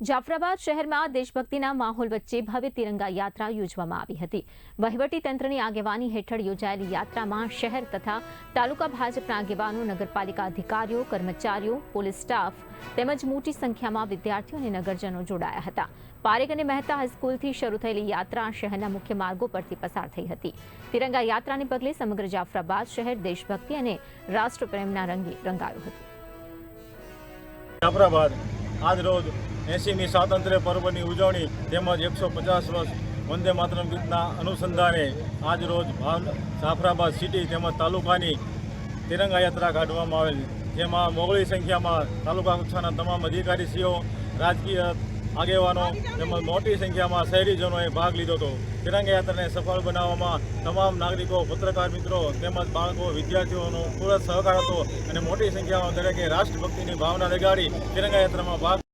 જાફરાબાદ શહેરમાં દેશભક્તિના માહોલ વચ્ચે ભવ્ય તિરંગા યાત્રા યોજવામાં આવી હતી। વહીવટી તંત્રની આગેવાની હેઠળ યોજાયેલી યાત્રામાં શહેર તથા તાલુકા ભાજપના આગેવાનો, નગરપાલિકા અધિકારીઓ, કર્મચારીઓ, પોલીસ સ્ટાફ તેમજ મોટી સંખ્યામાં વિદ્યાર્થીઓ અને નગરજનો જોડાયા હતા। પારેખ અને મહેતા હાઈસ્કૂલથી શરૂ થયેલી યાત્રા શહેરના મુખ્ય માર્ગો પરથી પસાર થઈ હતી। તિરંગા યાત્રાને પગલે સમગ્ર જાફરાબાદ શહેર દેશભક્તિ અને રાષ્ટ્રપ્રેમના રંગે રંગાયું હતું। જાફરાબાદ આજ રોજ 80મી સ્વાતંત્ર્ય પર્વની ઉજવણી તેમજ 150 વર્ષ વંદે માતરમ ગીતના અનુસંધાને આજ રોજ જાફરાબાદ સિટી તેમજ તાલુકાની તિરંગા યાત્રા કાઢવામાં આવેલ, જેમાં મોગળી સંખ્યામાં તાલુકા કક્ષાના તમામ અધિકારીશ્રીઓ, રાજકીય આગેવાનો તેમજ મોટી સંખ્યામાં શહેરીજનોએ ભાગ લીધો હતો। તિરંગા યાત્રાને સફળ બનાવવામાં તમામ નાગરિકો, પત્રકાર મિત્રો તેમજ બાળકો, વિદ્યાર્થીઓનો પૂરો સહકાર હતો અને મોટી સંખ્યામાં દરેકે રાષ્ટ્રભક્તિની ભાવના જગાડી તિરંગા યાત્રામાં ભાગ